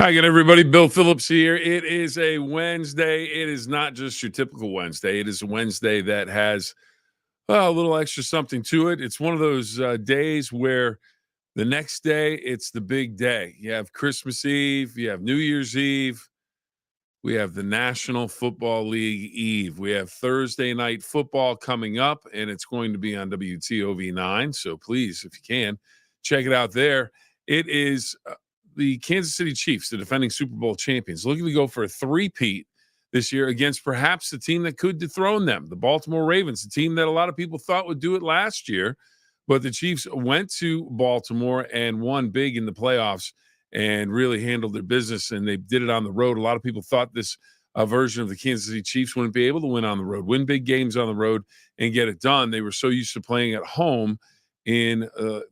Hi again, everybody. Bill Phillips here. It is a Wednesday. It is not just your typical Wednesday. It is a Wednesday that has a little extra something to it. It's one of those days where the next day it's the big day. You have Christmas Eve, you have New Year's Eve, we have the National Football League Eve. We have Thursday night football coming up, and it's going to be on WTOV9. So please, if you can, check it out there. It is the Kansas City Chiefs, the defending Super Bowl champions, looking to go for a three-peat this year against perhaps the team that could dethrone them, the Baltimore Ravens, the team that a lot of people thought would do it last year. But the Chiefs went to Baltimore and won big in the playoffs and really handled their business, and they did it on the road. A lot of people thought this version of the Kansas City Chiefs wouldn't be able to win on the road, win big games on the road, and get it done. They were so used to playing at home in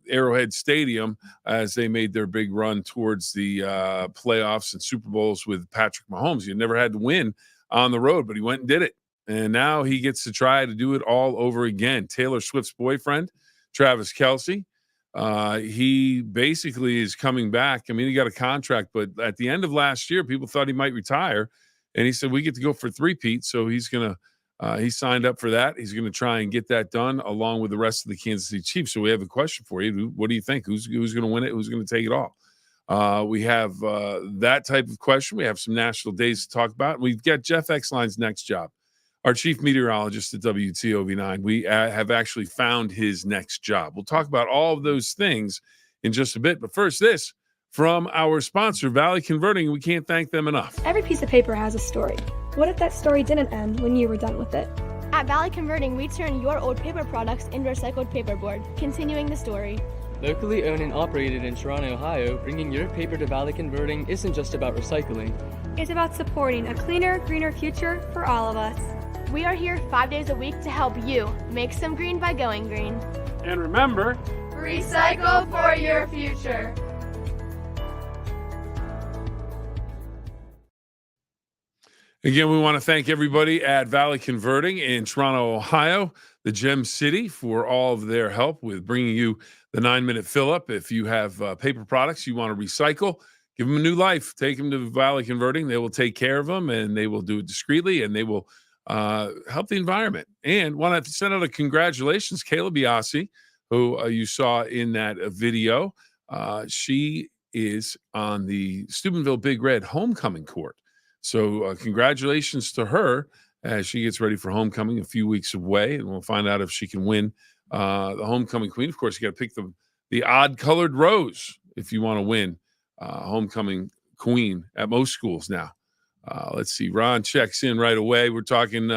Arrowhead Stadium as they made their big run towards the playoffs and Super Bowls with Patrick Mahomes. You never had to win on the road, but he went and did it. And now he gets to try to do it all over again. Taylor Swift's boyfriend, Travis Kelce, he basically is coming back. I mean, he got a contract, but at the end of last year, people thought he might retire. And he said, we get to go for three-peat. So he's going to, he signed up for that. He's going to try and get that done along with the rest of the Kansas City Chiefs. So we have a question for you. What do you think? Who's going to win it? Who's going to take it all? We have that type of question. We have some national days to talk about. We've got Jeff Exline's next job, our chief meteorologist at WTOV9. We have actually found his next job. We'll talk about all of those things in just a bit. But first, this from our sponsor, Valley Converting. We can't thank them enough. Every piece of paper has a story. What if that story didn't end when you were done with it? At Valley Converting, we turn your old paper products into recycled paperboard, continuing the story. Locally owned and operated in Toronto, Ohio, bringing your paper to Valley Converting isn't just about recycling. It's about supporting a cleaner, greener future for all of us. We are here 5 days a week to help you make some green by going green. And remember, recycle for your future. Again, we want to thank everybody at Valley Converting in Toronto, Ohio, the Gem City, for all of their help with bringing you the 9-minute fill-up. If you have paper products you want to recycle, give them a new life. Take them to Valley Converting. They will take care of them, and they will do it discreetly, and they will help the environment. And want to send out a congratulations, Kayla Biasi, who you saw in that video. She is on the Steubenville Big Red homecoming court. So congratulations to her as she gets ready for homecoming a few weeks away, and we'll find out if she can win the homecoming queen. Of course, you got to pick the odd-colored rose if you want to win homecoming queen at most schools now. Let's see. Ron checks in right away. We're talking.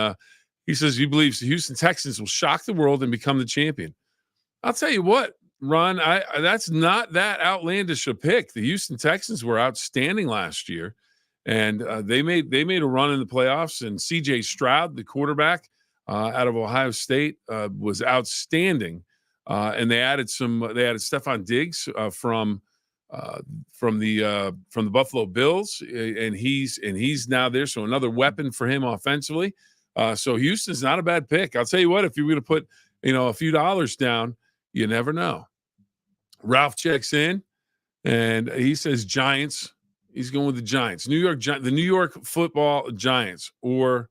He says he believes the Houston Texans will shock the world and become the champion. I'll tell you what, Ron, that's not that outlandish a pick. The Houston Texans were outstanding last year. And they made a run in the playoffs, and C.J. Stroud, the quarterback out of Ohio State, was outstanding. And they added Stephon Diggs from the Buffalo Bills, and he's now there. So another weapon for him offensively. So Houston's not a bad pick. I'll tell you what, if you're going to put a few dollars down, you never know. Ralph checks in, and he says Giants. He's going with the Giants, the New York Football Giants, or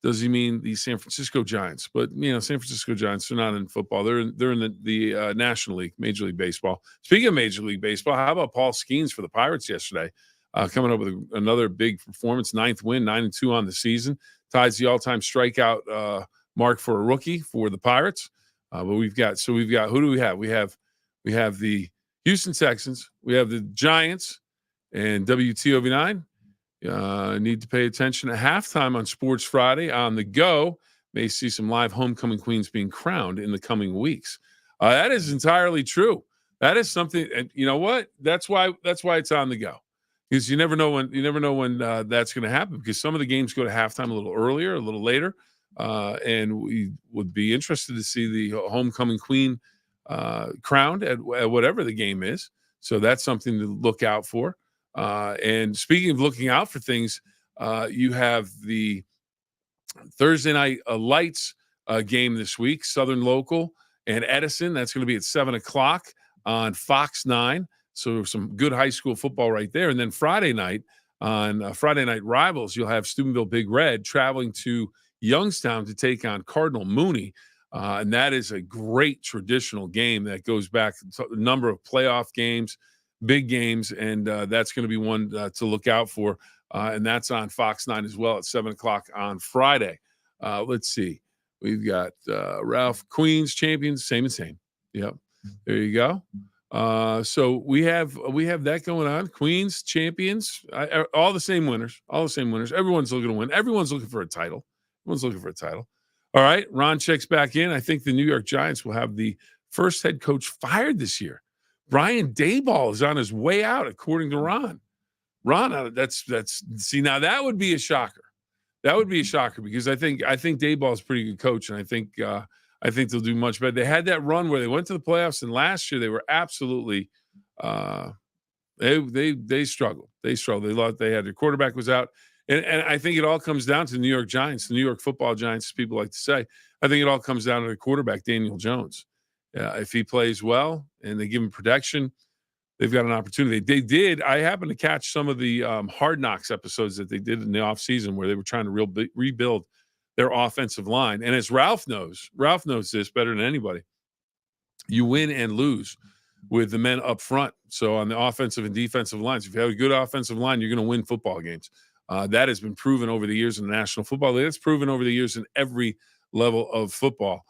does he mean the San Francisco Giants? But San Francisco Giants are not in football; they're in the National League, Major League Baseball. Speaking of Major League Baseball, how about Paul Skeens for the Pirates yesterday, coming up with another big performance, 9th win, 9-2 on the season, ties the all-time strikeout mark for a rookie for the Pirates. But we've got who do we have? We have the Houston Texans, we have the Giants. And WTOV9, need to pay attention at halftime on Sports Friday. On the go, may see some live homecoming queens being crowned in the coming weeks. That is entirely true. That is something, and you know what? That's why it's on the go, because you never know when that's going to happen. Because some of the games go to halftime a little earlier, a little later, and we would be interested to see the homecoming queen crowned at whatever the game is. So that's something to look out for. And speaking of looking out for things, you have the Thursday night lights game this week, Southern Local and Edison. That's going to be at 7:00 on Fox 9. So some good high school football right there. And then Friday night on Friday Night Rivals, you'll have Steubenville Big Red traveling to Youngstown to take on Cardinal Mooney. And that is a great traditional game that goes back to a number of playoff games, big games, and that's going to be one to look out for. And that's on Fox 9 as well at 7 o'clock on Friday. Let's see. We've got Ralph Queens champions, same and same. Yep. There you go. So we have that going on. Queens champions, all the same winners, Everyone's looking to win. Everyone's looking for a title. All right. Ron checks back in. I think the New York Giants will have the first head coach fired this year. Brian Daboll is on his way out, according to Ron. Ron, that's see, now that would be a shocker. That would be a shocker because I think Daboll is a pretty good coach, and I think they'll do much better. They had that run where they went to the playoffs, and last year they were absolutely they struggled. They thought they had their quarterback was out, and I think it all comes down to the New York Giants, the New York Football Giants, as people like to say. I think it all comes down to the quarterback, Daniel Jones. If he plays well and they give him protection, they've got an opportunity. They did. I happened to catch some of the Hard Knocks episodes that they did in the offseason where they were trying to rebuild their offensive line. And as Ralph knows this better than anybody, you win and lose with the men up front. So on the offensive and defensive lines, if you have a good offensive line, you're going to win football games. That has been proven over the years in the National Football League. It's proven over the years in every level of football.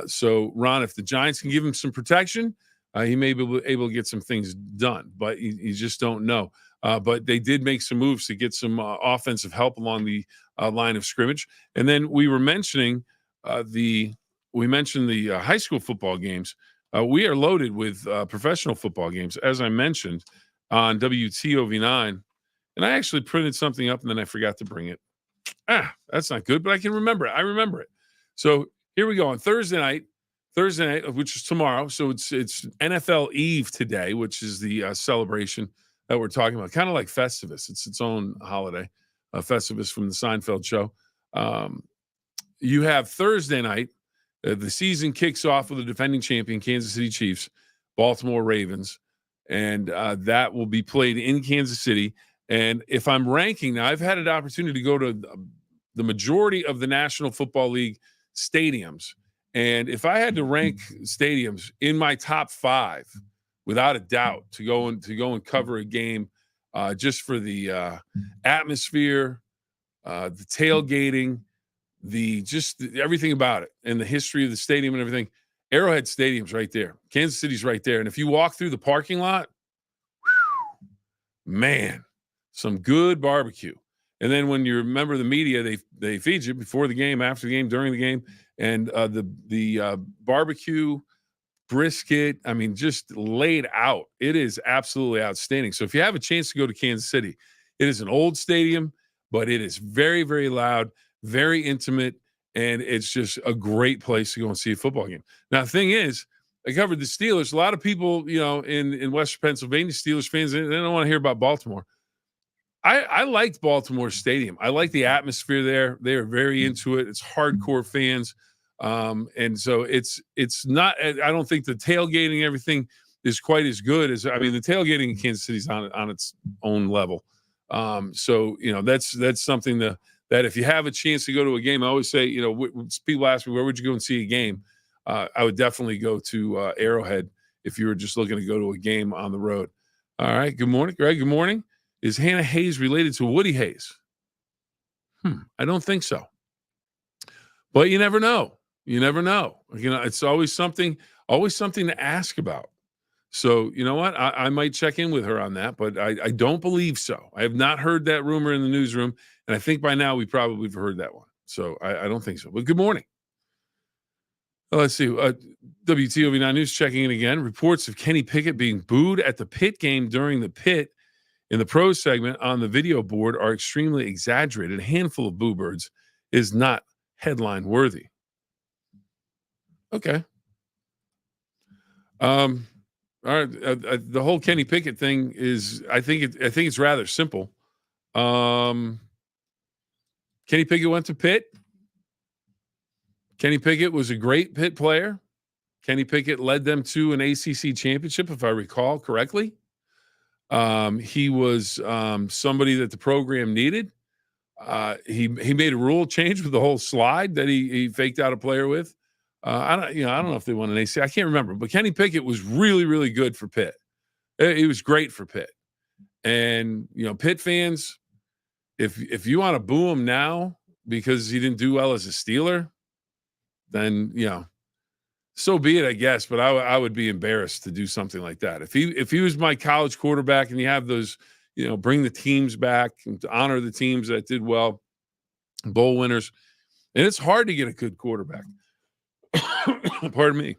So, Ron, if the Giants can give him some protection, he may be able to get some things done, but you just don't know. But they did make some moves to get some offensive help along the line of scrimmage. And then we were mentioning the high school football games. We are loaded with professional football games, as I mentioned, on WTOV9. And I actually printed something up and then I forgot to bring it. That's not good, but I can remember it. I remember it. So here we go on Thursday night, which is tomorrow. So it's NFL Eve today, which is the celebration that we're talking about. Kind of like Festivus. It's its own holiday, Festivus from the Seinfeld show. You have Thursday night. The season kicks off with the defending champion, Kansas City Chiefs, Baltimore Ravens. And that will be played in Kansas City. And if I'm ranking now, I've had an opportunity to go to the majority of the National Football League stadiums. And if I had to rank stadiums in my top 5, without a doubt, to go and cover a game just for the atmosphere, the tailgating, everything about it, and the history of the stadium and everything, Arrowhead Stadium's right there. Kansas City's right there. And if you walk through the parking lot, man, some good barbecue. And then when you're a member of the media, they feed you before the game, after the game, during the game, and the barbecue, brisket, I mean, just laid out. It is absolutely outstanding. So if you have a chance to go to Kansas City, it is an old stadium, but it is very, very loud, very intimate, and it's just a great place to go and see a football game. Now, the thing is, I covered the Steelers. A lot of people, in Western Pennsylvania, Steelers fans, they don't want to hear about Baltimore. I liked Baltimore Stadium. I like the atmosphere there. They are very into it. It's hardcore fans. And so it's not, I don't think the tailgating and everything is quite as good as, the tailgating in Kansas City is on its own level. So, that's something that if you have a chance to go to a game, I always say, people ask me, where would you go and see a game? I would definitely go to Arrowhead if you were just looking to go to a game on the road. All right. Good morning, Greg. Good morning. Is Hannah Hayes related to Woody Hayes? I don't think so. But you never know. It's always something to ask about. So, you know what? I might check in with her on that, but I don't believe so. I have not heard that rumor in the newsroom, and I think by now we probably have heard that one. So I don't think so. But good morning. Let's see. WTOV9 News checking in again. Reports of Kenny Pickett being booed at the Pitt game during the Pitt in the pros segment on the video board are extremely exaggerated. A handful of boo birds is not headline worthy. Okay. All right. The whole Kenny Pickett thing is, I think it's rather simple. Kenny Pickett went to Pitt. Kenny Pickett was a great Pitt player. Kenny Pickett led them to an ACC championship, if I recall correctly. He was somebody that the program needed. He made a rule change with the whole slide that he faked out a player with. I don't know if they won an AC. I can't remember, but Kenny Pickett was really, really good for Pitt. He was great for Pitt. And Pitt fans, if you want to boo him now because he didn't do well as a Steeler, then so be it, I guess. But I would be embarrassed to do something like that. If he was my college quarterback and you have those, bring the teams back and to honor the teams that did well, bowl winners, and it's hard to get a good quarterback. Pardon me.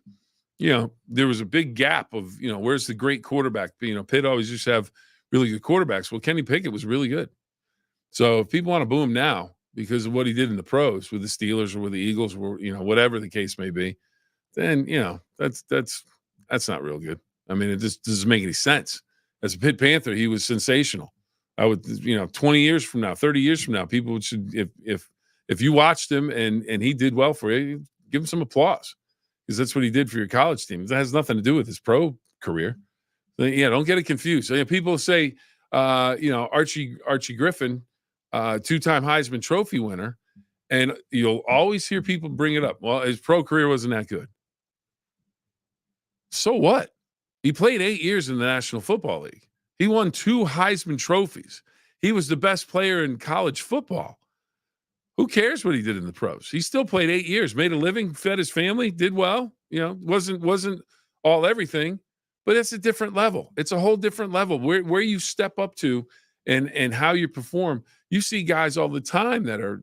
There was a big gap of where's the great quarterback? Pitt always used to have really good quarterbacks. Well, Kenny Pickett was really good. So if people want to boo him now because of what he did in the pros with the Steelers or with the Eagles or whatever the case may be, then that's not real good. I mean, it just doesn't make any sense. As a Pitt Panther, he was sensational. I would 20 years from now, 30 years from now, people should if you watched him and he did well for you, give him some applause because that's what he did for your college team. That has nothing to do with his pro career. Don't get it confused. So, people say, Archie Griffin, two-time Heisman Trophy winner, and you'll always hear people bring it up. Well, his pro career wasn't that good. So what? He played 8 years in the National Football League. He won 2 Heisman trophies. He was the best player in college football. Who cares what he did in the pros? He still played 8 years, made a living, fed his family, did well. Wasn't all everything, but it's a different level. It's a whole different level where you step up to and how you perform. You see guys all the time that are,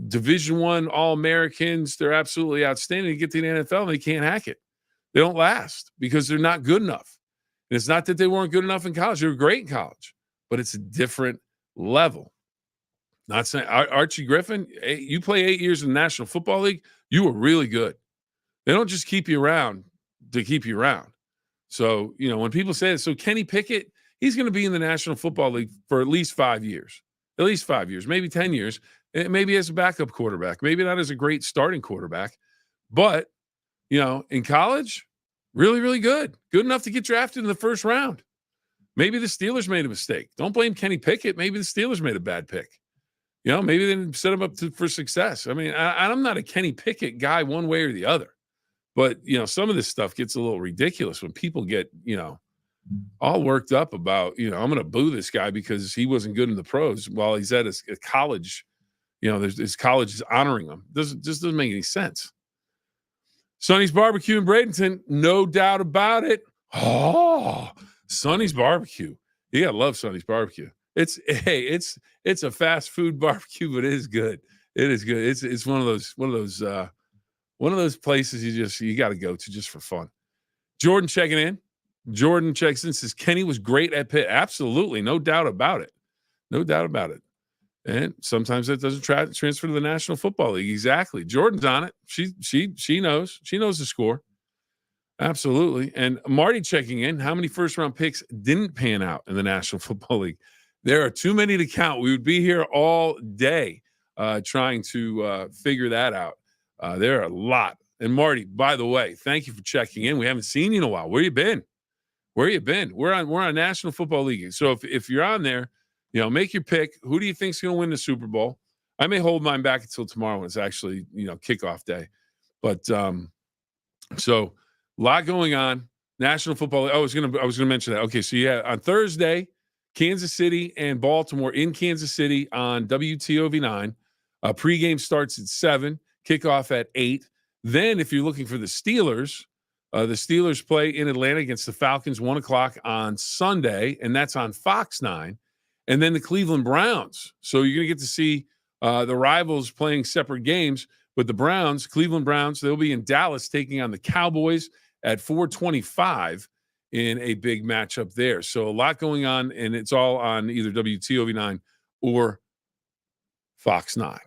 Division I All-Americans. They're absolutely outstanding. They get to the NFL and they can't hack it. They don't last because they're not good enough. And it's not that they weren't good enough in college. They were great in college, but it's a different level. Not saying Archie Griffin, you play 8 years in the National Football League, you were really good. They don't just keep you around to keep you around. So, when people say that, so Kenny Pickett, he's going to be in the National Football League for at least 5 years, maybe 10 years, maybe as a backup quarterback, maybe not as a great starting quarterback, but, in college, really, really good enough to get drafted in the first round. Maybe the Steelers made a mistake. Don't blame Kenny Pickett. Maybe the Steelers made a bad pick. Maybe they didn't set him up for success. I mean, I'm not a Kenny Pickett guy one way or the other. But, some of this stuff gets a little ridiculous when people get, all worked up about, I'm going to boo this guy because he wasn't good in the pros while he's at a college. His college is honoring him. Just doesn't make any sense. Sonny's Barbecue in Bradenton, no doubt about it. Oh, Sonny's Barbecue. You gotta love Sonny's Barbecue. It's a fast food barbecue, but it is good. It is good. It's one of those places you got to go to just for fun. Jordan checking in. Jordan checks in, says Kenny was great at Pitt. Absolutely, no doubt about it. No doubt about it. And sometimes that doesn't transfer to the National Football League. Exactly. Jordan's on it. She knows. She knows the score. Absolutely. And Marty checking in. How many first-round picks didn't pan out in the National Football League? There are too many to count. We would be here all day trying to figure that out. There are a lot. And Marty, by the way, thank you for checking in. We haven't seen you in a while. Where you been? We're on National Football League. So if you're on there, make your pick. Who do you think's going to win the Super Bowl? I may hold mine back until tomorrow when it's actually, kickoff day. But so a lot going on. National Football. I was gonna mention that. Okay, so on Thursday, Kansas City and Baltimore in Kansas City on WTOV9. Pregame starts at 7, kickoff at 8. Then, if you're looking for the Steelers play in Atlanta against the Falcons 1:00 on Sunday, and that's on Fox 9. And then the Cleveland Browns. So you're going to get to see the rivals playing separate games. But the Cleveland Browns, they'll be in Dallas taking on the Cowboys at 4:25 in a big matchup there. So a lot going on, and it's all on either WTOV9 or Fox 9.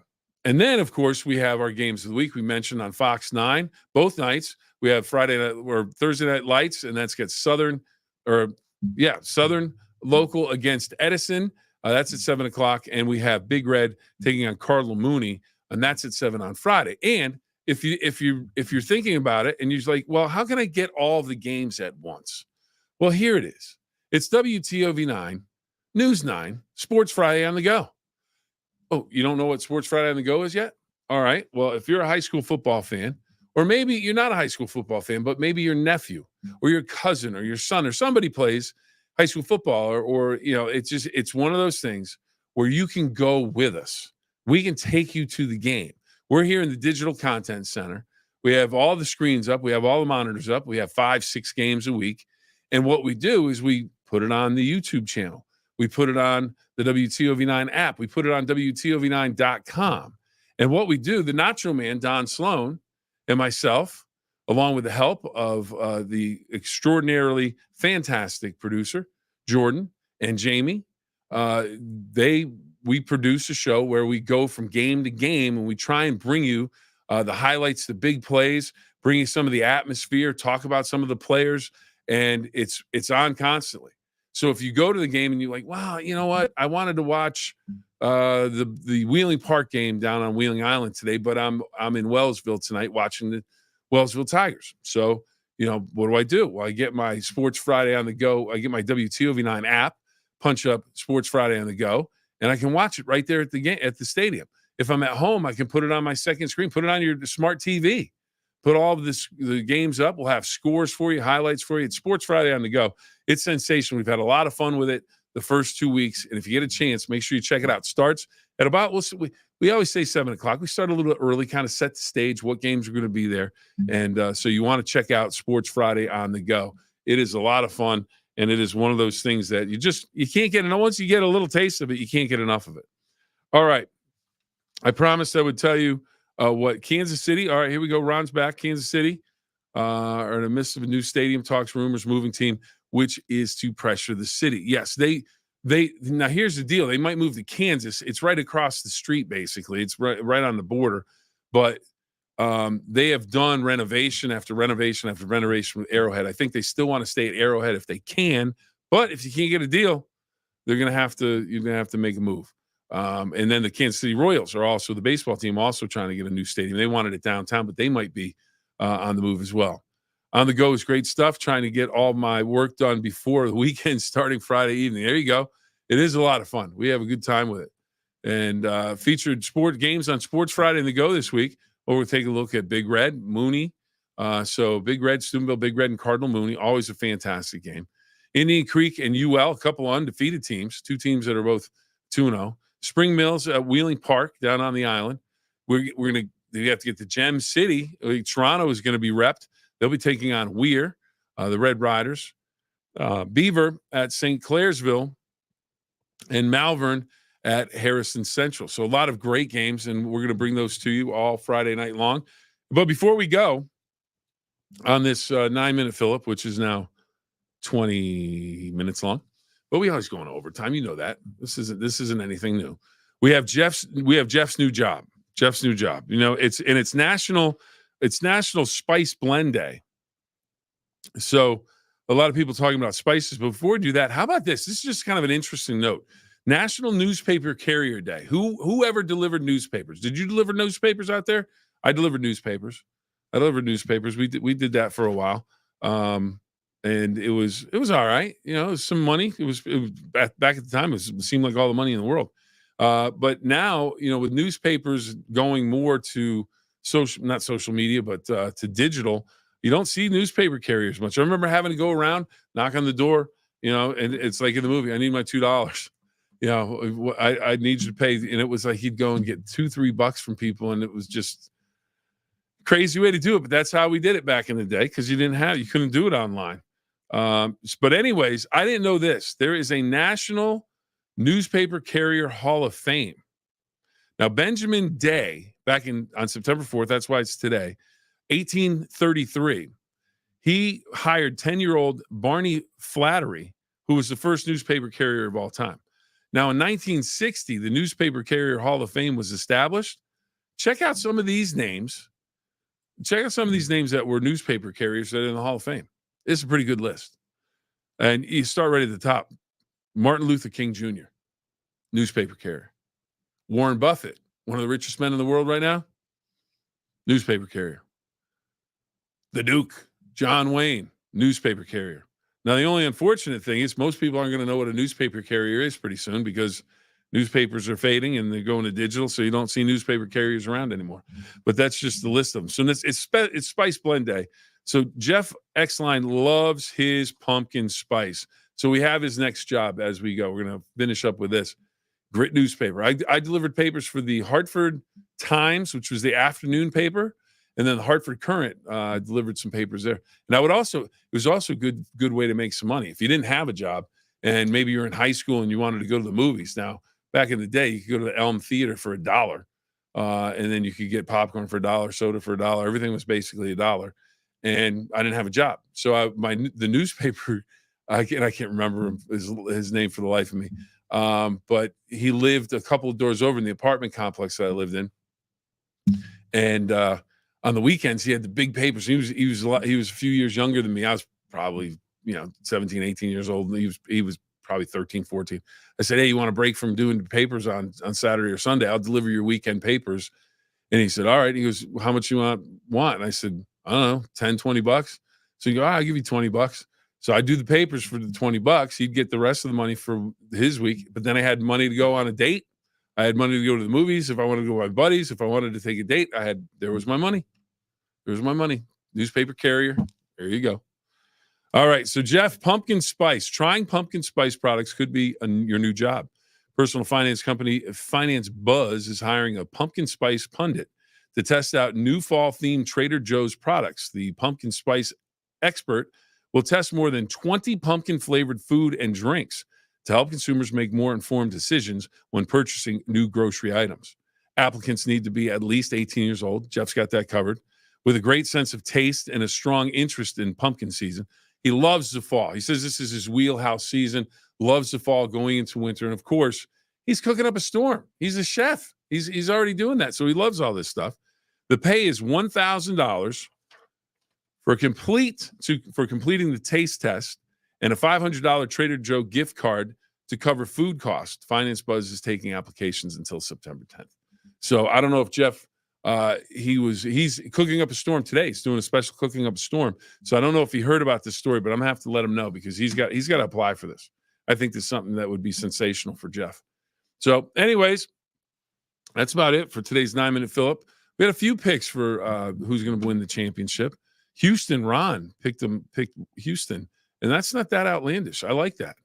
And then, of course, we have our games of the week. We mentioned on Fox 9 both nights. We have Friday night or Thursday night lights, and that's got Southern local against Edison. That's at 7:00, and we have Big Red taking on Cardinal Mooney, and that's at 7 on Friday. And if you're thinking about it, and you're like, well, how can I get all the games at once? Well, here it is. It's WTOV9, News 9, Sports Friday on the go. Oh, you don't know what Sports Friday on the go is yet? All right. Well, if you're a high school football fan, or maybe you're not a high school football fan, but maybe your nephew or your cousin or your son or somebody plays high school football, or it's one of those things where you can go with us. We can take you to the game. We're here in the Digital Content Center. We have all the screens up. We have all the monitors up. We have 5-6 games a week. And what we do is we put it on the YouTube channel. We put it on the WTOV9 app. We put it on WTOV9.com. And what we do, the Nacho Man, Don Sloan, and myself, along with the help of the extraordinarily fantastic producer, Jordan and Jamie, we produce a show where we go from game to game and we try and bring you the highlights, the big plays, bring you some of the atmosphere, talk about some of the players, and it's on constantly. So if you go to the game and you're like, wow, you know what? I wanted to watch the Wheeling Park game down on Wheeling Island today, but I'm in Wellsville tonight watching the Wellsville Tigers. So, what do? Well, I get my Sports Friday on the go. I get my WTOV9 app, punch up Sports Friday on the go, and I can watch it right there at the stadium. If I'm at home, I can put it on my second screen, put it on your smart TV, put all of the games up. We'll have scores for you, highlights for you. It's Sports Friday on the go. It's sensational. We've had a lot of fun with it the first 2 weeks, and if you get a chance, make sure you check it out. It starts at about, we always say 7 o'clock. We start a little bit early, kind of set the stage, what games are going to be there. And so you want to check out Sports Friday on the go. It is a lot of fun, and it is one of those things that you can't get enough. Once you get a little taste of it, you can't get enough of it. All right. I promised I would tell you what Kansas City. All right, here we go. Ron's back. Kansas City are in the midst of a new stadium, talks, rumors, moving team, which is to pressure the city. Yes, they now here's the deal. They might move to Kansas. It's right across the street, basically. It's right on the border. But they have done renovation after renovation after renovation with Arrowhead. I think they still want to stay at Arrowhead if they can. But if you can't get a deal, you're gonna have to make a move. And then the Kansas City Royals are also the baseball team, also trying to get a new stadium. They wanted it downtown, but they might be on the move as well. On the go is great stuff. Trying to get all my work done before the weekend, starting Friday evening. There you go. It is a lot of fun. We have a good time with it. And featured sport games on Sports Friday on the go this week. We'll take a look at Big Red, Mooney. So Big Red, Steubenville, Big Red, and Cardinal Mooney. Always a fantastic game. Indian Creek and UL, a couple of undefeated teams. Two teams that are both 2-0. Spring Mills at Wheeling Park down on the island. We have to get to Gem City. Toronto is going to be repped. They'll be taking on Weir, the Red Riders. Beaver at St. Clairsville, and Malvern at Harrison Central. So a lot of great games, and we're going to bring those to you all Friday night long. But before we go on this 9-minute Phill-Up, which is now 20 minutes long, but we always go in overtime. You know that. This isn't anything new. We have Jeff's new job. Jeff's new job. It's National Spice Blend Day. So a lot of people talking about spices. But before we do that, how about this? This is just kind of an interesting note. National Newspaper Carrier Day. Whoever delivered newspapers? Did you deliver newspapers out there? I delivered newspapers. We did that for a while. And it was all right. It was some money. It was back at the time. It seemed like all the money in the world. But now, with newspapers going more to not social media, but to digital, you don't see newspaper carriers much. I remember having to go around, knock on the door, and it's like in the movie, I need my $2. I need you to pay. And it was like he'd go and get $2-3 from people, and it was just crazy way to do it. But that's how we did it back in the day, because you couldn't do it online. But anyways, I didn't know this. There is a National Newspaper Carrier Hall of Fame. Now, Benjamin Day, back on September 4th, that's why it's today, 1833, he hired 10-year-old Barney Flattery, who was the first newspaper carrier of all time. Now, in 1960, the Newspaper Carrier Hall of Fame was established. Check out some of these names. Check out some of these names that were newspaper carriers that are in the Hall of Fame. It's a pretty good list. And you start right at the top. Martin Luther King Jr., newspaper carrier. Warren Buffett, one of the richest men in the world right now, newspaper carrier. The Duke, John Wayne, newspaper carrier. Now, the only unfortunate thing is most people aren't going to know what a newspaper carrier is pretty soon because newspapers are fading and they're going to digital, so you don't see newspaper carriers around anymore. But that's just the list of them. So it's Spice Blend Day. So Jeff Exline loves his pumpkin spice. So we have his next job as we go. We're going to finish up with this. Grit newspaper. I delivered papers for the Hartford Times, which was the afternoon paper, and then the Hartford Current. I delivered some papers there. And it was also a good way to make some money. If you didn't have a job and maybe you're in high school and you wanted to go to the movies. Now, back in the day, you could go to the Elm Theater for $1. And then you could get popcorn for $1, soda for $1. Everything was basically $1. And I didn't have a job. So the newspaper, I can't remember his name for the life of me. But he lived a couple of doors over in the apartment complex that I lived in. And on the weekends, he had the big papers. He was a few years younger than me. I was probably 17, 18 years old. And he was probably 13, 14. I said, hey, you want a break from doing papers on Saturday or Sunday? I'll deliver your weekend papers. And he said, all right. He goes, how much you want? And I said, I don't know, 10, 20 bucks. So he goes, I'll give you 20 bucks. So I do the papers for the 20 bucks. He'd get the rest of the money for his week. But then I had money to go on a date. I had money to go to the movies. If I wanted to go with my buddies, if I wanted to take a date, there was my money. There's my money. Newspaper carrier. There you go. All right. So Jeff, pumpkin spice. Trying pumpkin spice products could be your new job. Personal finance company Finance Buzz is hiring a pumpkin spice pundit to test out new fall-themed Trader Joe's products. The pumpkin spice expert will test more than 20 pumpkin-flavored food and drinks to help consumers make more informed decisions when purchasing new grocery items. Applicants need to be at least 18 years old. Jeff's got that covered. With a great sense of taste and a strong interest in pumpkin season. He loves the fall. He says this is his wheelhouse season, loves the fall going into winter. And, of course, he's cooking up a storm. He's a chef. He's already doing that, so he loves all this stuff. The pay is $1,000 for completing the taste test and a $500 Trader Joe gift card to cover food costs. Finance Buzz is taking applications until September 10th. So I don't know if Jeff, he's cooking up a storm today. He's doing a special cooking up a storm. So I don't know if he heard about this story, but I'm gonna have to let him know because he's got to apply for this. I think there's something that would be sensational for Jeff. So anyways, that's about it for today's 9-minute Phill-Up. We had a few picks for who's going to win the championship. Houston, Ron picked Houston, and that's not that outlandish. I like that.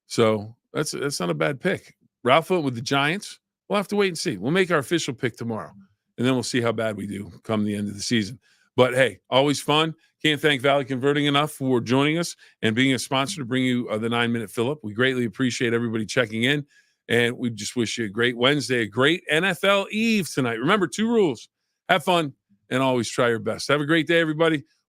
So that's not a bad pick. Ralph went with the Giants. We'll have to wait and see. We'll make our official pick tomorrow, and then we'll see how bad we do come the end of the season. But, hey, always fun. Can't thank Valley Converting enough for joining us and being a sponsor to bring you the 9-minute Phill-Up. We greatly appreciate everybody checking in, and we just wish you a great Wednesday, a great NFL Eve tonight. Remember, 2 rules. Have fun and always try your best. Have a great day, everybody.